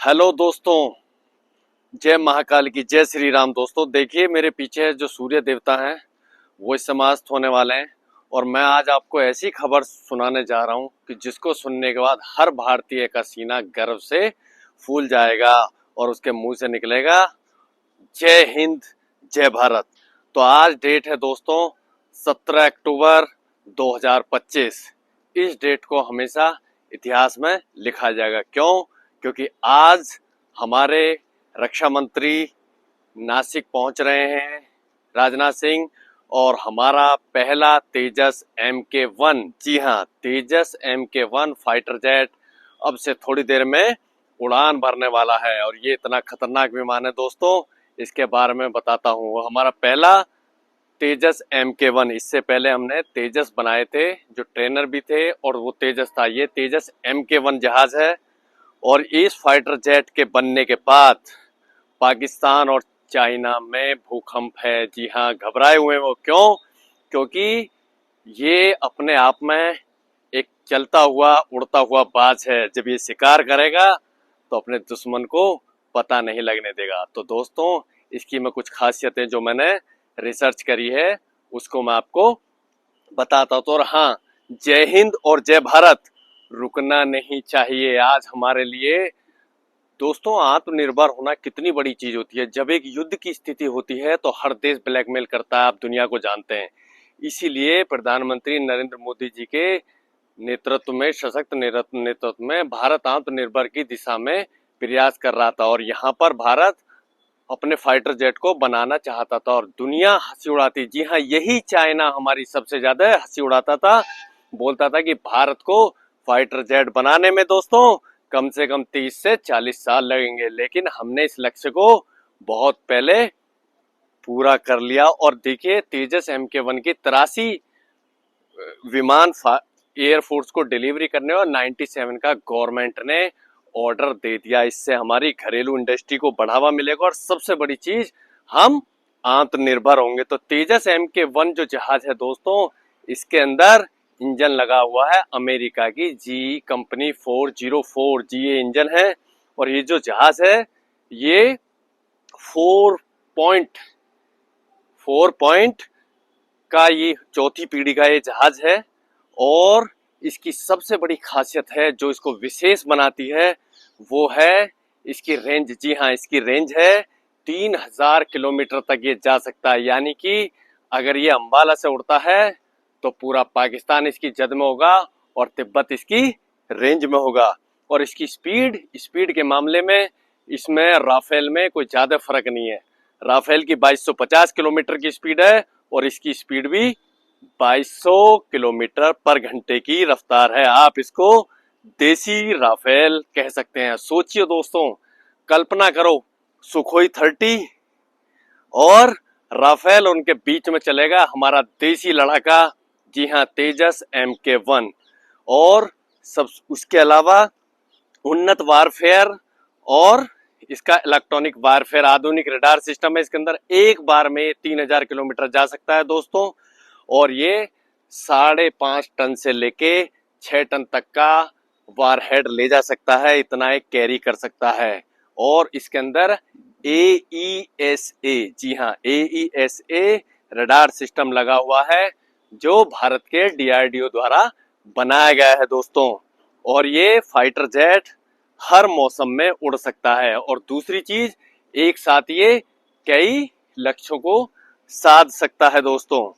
Hello दोस्तों, जय महाकाल की जय श्री राम। दोस्तों देखिए, मेरे पीछे जो सूर्य देवता हैं वो इस समय अस्त होने वाले हैं और मैं आज आपको ऐसी खबर सुनाने जा रहा हूं कि जिसको सुनने के बाद हर भारतीय का सीना गर्व से फूल जाएगा और उसके मुंह से निकलेगा जय हिंद जय भारत। तो आज डेट है दोस्तों 17 अक्टूबर 2025। इस डेट को हमेशा इतिहास में लिखा जाएगा। क्यों? क्योंकि आज हमारे रक्षा मंत्री नासिक पहुंच रहे हैं, राजनाथ सिंह, और हमारा पहला तेजस MK1, जी हाँ, तेजस MK1 फाइटर जेट अब से थोड़ी देर में उड़ान भरने वाला है। और ये इतना खतरनाक विमान है दोस्तों, इसके बारे में बताता हूँ। वो हमारा पहला तेजस MK1, इससे पहले हमने तेजस बनाए थे जो ट्रेनर भी थे और वो तेजस था। ये तेजस MK1 जहाज है और इस फाइटर जेट के बनने के बाद पाकिस्तान और चाइना में भूकंप है। जी हाँ, घबराए हुए हैं वो। क्यों? क्योंकि ये अपने आप में एक चलता हुआ उड़ता हुआ बाज है। जब ये शिकार करेगा तो अपने दुश्मन को पता नहीं लगने देगा। तो दोस्तों, इसकी मैं कुछ खासियतें जो मैंने रिसर्च करी है उसको मैं आपको बताता हूँ। तो और हाँ, जय हिंद और जय भारत रुकना नहीं चाहिए आज हमारे लिए। दोस्तों, आत्मनिर्भर होना कितनी बड़ी चीज होती है। जब एक युद्ध की स्थिति होती है तो हर देश ब्लैकमेल करता है, आप दुनिया को जानते हैं। इसीलिए प्रधानमंत्री नरेंद्र मोदी जी के नेतृत्व में, सशक्त नेतृत्व में भारत आत्मनिर्भर की दिशा में प्रयास कर रहा था और यहाँ पर भारत अपने फाइटर जेट को बनाना चाहता था और दुनिया हंसी उड़ाती। जी हाँ, यही चाइना हमारी सबसे ज्यादा हंसी उड़ाता था, बोलता था कि भारत को फाइटर जेट बनाने में दोस्तों कम से कम 30 से 40 साल लगेंगे। लेकिन हमने इस लक्ष्य को बहुत पहले पूरा कर लिया और देखिए, तेजस MK1 की 83 विमान एयरफोर्स को डिलीवरी करने और 97 का गवर्नमेंट ने ऑर्डर दे दिया। इससे हमारी घरेलू इंडस्ट्री को बढ़ावा मिलेगा और सबसे बड़ी चीज, हम आत्मनिर्भर होंगे। तो तेजस MK1 जो जहाज है दोस्तों, इसके अंदर इंजन लगा हुआ है अमेरिका की जी कंपनी 404 जी, ये इंजन है। और ये जो जहाज है ये 4 पॉइंट का ये चौथी पीढ़ी का ये जहाज है। और इसकी सबसे बड़ी खासियत है जो इसको विशेष बनाती है वो है इसकी रेंज। जी हाँ, इसकी रेंज है 3000 किलोमीटर तक ये जा सकता है। यानी कि अगर ये अंबाला से उड़ता है तो पूरा पाकिस्तान इसकी जद में होगा और तिब्बत इसकी रेंज में होगा। और इसकी स्पीड के मामले में इसमें राफेल में कोई ज्यादा फर्क नहीं है। राफेल की 2250 किलोमीटर की स्पीड है और इसकी स्पीड भी 2200 किलोमीटर पर घंटे की रफ्तार है। आप इसको देसी राफेल कह सकते हैं। सोचिए दोस्तों, कल्पना करो, सुखोई 30 और राफेल उनके बीच में चलेगा हमारा देसी लड़ाका, जी हाँ, तेजस MK1। और सब उसके अलावा उन्नत वारफेयर और इसका इलेक्ट्रॉनिक वारफेयर आधुनिक रडार सिस्टम है इसके अंदर। एक बार में 3000 किलोमीटर जा सकता है दोस्तों। और ये 5.5 टन से लेके 6 टन तक का वारहेड ले जा सकता है, इतना एक कैरी कर सकता है। और इसके अंदर AESA, जी हाँ, AESA रडार सिस्टम लगा हुआ है जो भारत के DRDO द्वारा बनाया गया है दोस्तों। और ये फाइटर जेट हर मौसम में उड़ सकता है। और दूसरी चीज, एक साथ ये कई लक्ष्यों को साध सकता है दोस्तों।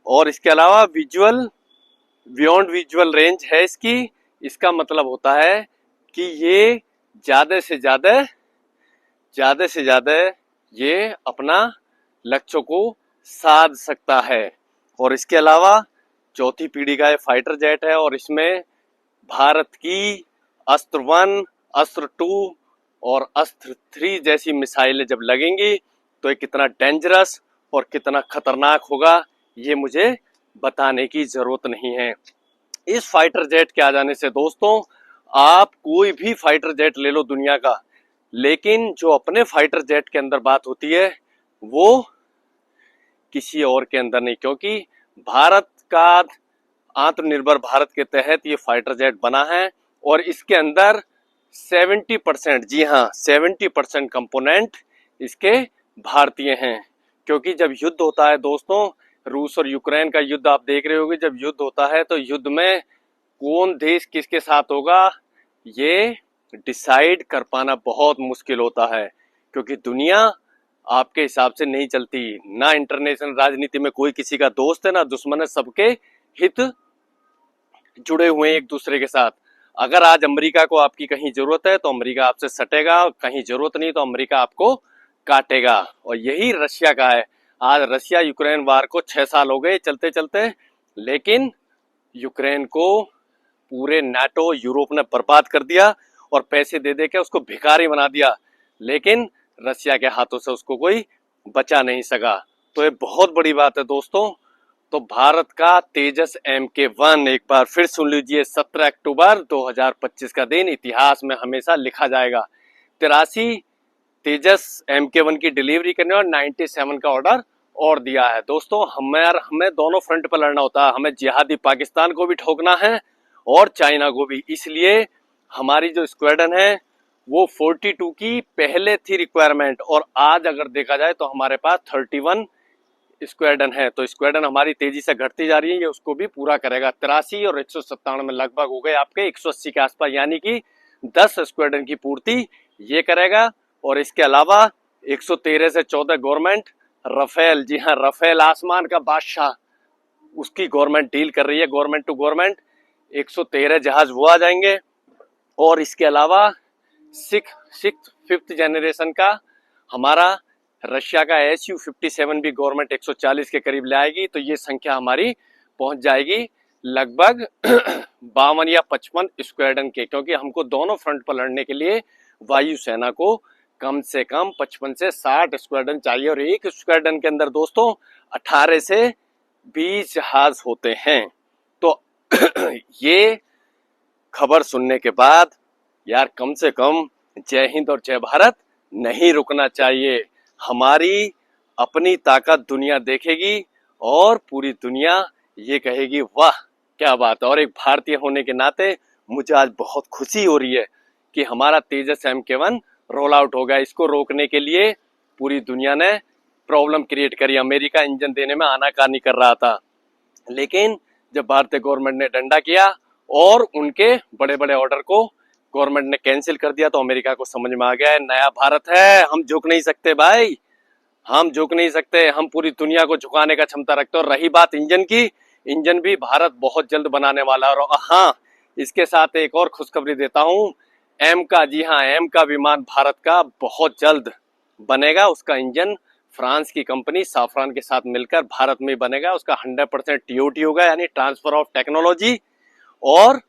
और इसके अलावा बियॉन्ड विजुअल रेंज है इसकी। इसका मतलब होता है कि ये ज्यादा से ज्यादा ये अपना लक्ष्यों को साध सकता है। और इसके अलावा चौथी पीढ़ी का ये फाइटर जेट है और इसमें भारत की अस्त्र 1, अस्त्र 2 और अस्त्र 3 जैसी मिसाइलें जब लगेंगी तो ये कितना डेंजरस और कितना खतरनाक होगा ये मुझे बताने की जरूरत नहीं है। इस फाइटर जेट के आ जाने से दोस्तों, आप कोई भी फाइटर जेट ले लो दुनिया का, लेकिन जो अपने फाइटर जेट के अंदर बात होती है वो किसी और के अंदर नहीं। क्योंकि भारत का आत्मनिर्भर भारत के तहत ये फाइटर जेट बना है और इसके अंदर 70%, जी हाँ 70% कंपोनेंट इसके भारतीय हैं। क्योंकि जब युद्ध होता है दोस्तों, रूस और यूक्रेन का युद्ध आप देख रहे होगे, जब युद्ध होता है तो युद्ध में कौन देश किसके साथ होगा ये डिसाइड कर पाना बहुत मुश्किल होता है। क्योंकि दुनिया आपके हिसाब से नहीं चलती, ना इंटरनेशनल राजनीति में कोई किसी का दोस्त है ना दुश्मन है, सबके हित जुड़े हुए हैं एक दूसरे के साथ। अगर आज अमेरिका को आपकी कहीं जरूरत है तो अमेरिका आपसे सटेगा, कहीं जरूरत नहीं तो अमेरिका आपको काटेगा। और यही रशिया का है। आज रशिया यूक्रेन वार को 6 साल हो गए चलते चलते, लेकिन यूक्रेन को पूरे नाटो यूरोप ने बर्बाद कर दिया और पैसे दे दे के उसको भिखारी बना दिया, लेकिन रशिया के हाथों से उसको कोई बचा नहीं सका। तो ये बहुत बड़ी बात है दोस्तों। तो भारत का तेजस MK1 एक बार फिर सुन लीजिए, 17 अक्टूबर 2025 का दिन इतिहास में हमेशा लिखा जाएगा। 83 तेजस MK1 की डिलीवरी करने और 97 का ऑर्डर और दिया है। दोस्तों हमें दोनों फ्रंट पर लड़ना होता है, हमें जिहादी पाकिस्तान को भी ठोकना है और चाइना को भी। इसलिए हमारी जो स्क्वाड्रन है वो 42 की पहले थी रिक्वायरमेंट, और आज अगर देखा जाए तो हमारे पास 31 स्क्वाड्रन है। तो स्क्वाड्रन हमारी तेजी से घटती जा रही है, ये उसको भी पूरा करेगा। 83 और 197 में लगभग हो गए आपके 180 के आसपास, यानी कि 10 स्क्वाड्रन की पूर्ति ये करेगा। और इसके अलावा 113 से 14 गवर्नमेंट राफेल, जी हाँ राफेल आसमान का बादशाह, उसकी गवर्नमेंट डील कर रही है, गवर्नमेंट टू गवर्नमेंट 113 जहाज वो आ जाएंगे। और इसके अलावा फिफ्थ जनरेशन का हमारा रशिया का Su-57 भी गवर्नमेंट 140 के करीब ले आएगी। तो ये संख्या हमारी पहुंच जाएगी लगभग 52 या 55 स्क्वाड्रन के, क्योंकि हमको दोनों फ्रंट पर लड़ने के लिए वायुसेना को कम से कम 55 से 60 स्क्वाड्रन चाहिए। और एक स्क्वाड्रन के अंदर दोस्तों 18 से 20 जहाज होते हैं। तो ये खबर सुनने के बाद यार कम से कम जय हिंद और जय भारत नहीं रुकना चाहिए। हमारी अपनी ताकत दुनिया देखेगी और पूरी दुनिया ये कहेगी वाह क्या बात है। और एक भारतीय होने के नाते मुझे आज बहुत खुशी हो रही है कि हमारा तेजस MK1 रोल आउट हो गया। इसको रोकने के लिए पूरी दुनिया ने प्रॉब्लम क्रिएट करी। अमेरिका इंजन देने में आनाकानी कर रहा था, लेकिन जब भारतीय गवर्नमेंट ने डंडा किया और उनके बड़े बड़े ऑर्डर को गवर्नमेंट ने कैंसिल कर दिया, तो अमेरिका को समझ में आ गया है नया भारत है, हम झुक नहीं सकते भाई, हम झुक नहीं सकते, हम पूरी दुनिया को झुकाने का क्षमता रखते हैं। और रही बात इंजन की, इंजन भी भारत बहुत जल्द बनाने वाला है। और हाँ, इसके साथ एक और खुशखबरी देता हूँ, एम का, जी हाँ एम का विमान भारत का बहुत जल्द बनेगा। उसका इंजन फ्रांस की कंपनी साफरान के साथ मिलकर भारत में बनेगा। उसका 100% TOT होगा, यानी ट्रांसफर ऑफ टेक्नोलॉजी, और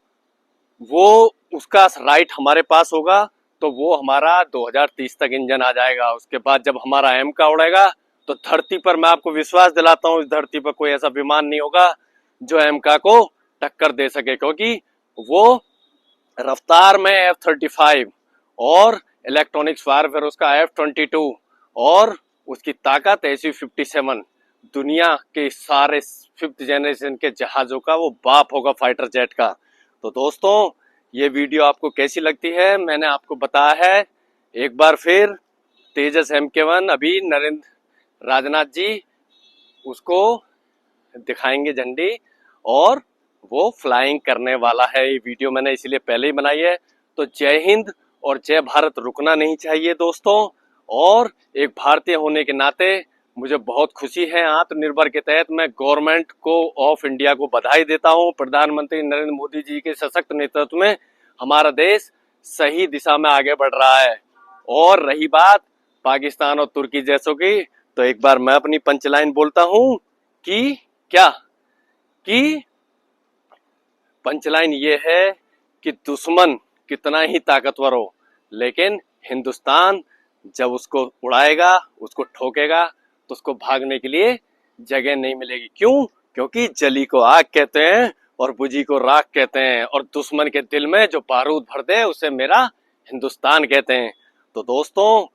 वो उसका राइट हमारे पास होगा। तो वो हमारा 2030 तक इंजन आ जाएगा। उसके बाद जब हमारा एम का उड़ेगा तो धरती पर, मैं आपको विश्वास दिलाता हूँ, इस धरती पर कोई ऐसा विमान नहीं होगा जो एम का को टक्कर दे सके, क्योंकि वो रफ्तार में F-35 और इलेक्ट्रॉनिक्स वारफेयर उसका F-22 और उसकी ताकत Su-57, दुनिया के सारे 5th जनरेशन के जहाजों का वो बाप होगा फाइटर जेट का। तो दोस्तों ये वीडियो आपको कैसी लगती है, मैंने आपको बताया है एक बार फिर, तेजस MK1 अभी नरेंद्र राजनाथ जी उसको दिखाएंगे झंडी और वो फ्लाइंग करने वाला है। ये वीडियो मैंने इसलिए पहले ही बनाई है। तो जय हिंद और जय भारत, रुकना नहीं चाहिए दोस्तों। और एक भारतीय होने के नाते मुझे बहुत खुशी है, आत्मनिर्भर के तहत मैं गवर्नमेंट को ऑफ इंडिया को बधाई देता हूं। प्रधानमंत्री नरेंद्र मोदी जी के सशक्त नेतृत्व में हमारा देश सही दिशा में आगे बढ़ रहा है। और रही बात पाकिस्तान और तुर्की जैसों की, तो एक बार मैं अपनी पंचलाइन बोलता हूं कि क्या, कि पंचलाइन ये है कि दुश्मन कितना ही ताकतवर हो, लेकिन हिंदुस्तान जब उसको उड़ाएगा, उसको ठोकेगा, तो उसको भागने के लिए जगह नहीं मिलेगी। क्यों? क्योंकि जली को आग कहते हैं और बुझी को राख कहते हैं, और दुश्मन के दिल में जो बारूद भर दे उसे मेरा हिंदुस्तान कहते हैं। तो दोस्तों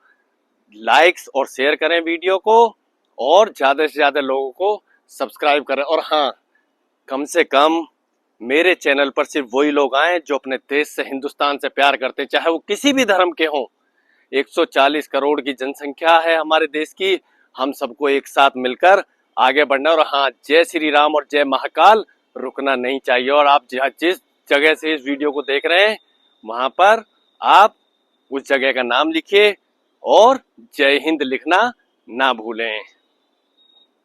लाइक्स और शेयर करें वीडियो को, और ज्यादा से ज्यादा लोगों को सब्सक्राइब करें। और हाँ, कम से कम मेरे चैनल पर सिर्फ वही लोग आए जो अपने देश से, हिंदुस्तान से प्यार करते हैं, चाहे वो किसी भी धर्म के हों। 140 करोड़ की जनसंख्या है हमारे देश की। हम सबको एक साथ मिलकर आगे बढ़ना है। और हाँ, जय श्री राम और जय महाकाल, रुकना नहीं चाहिए। और आप जिस जगह से इस वीडियो को देख रहे हैं, वहां पर आप उस जगह का नाम लिखिए और जय हिंद लिखना ना भूलें।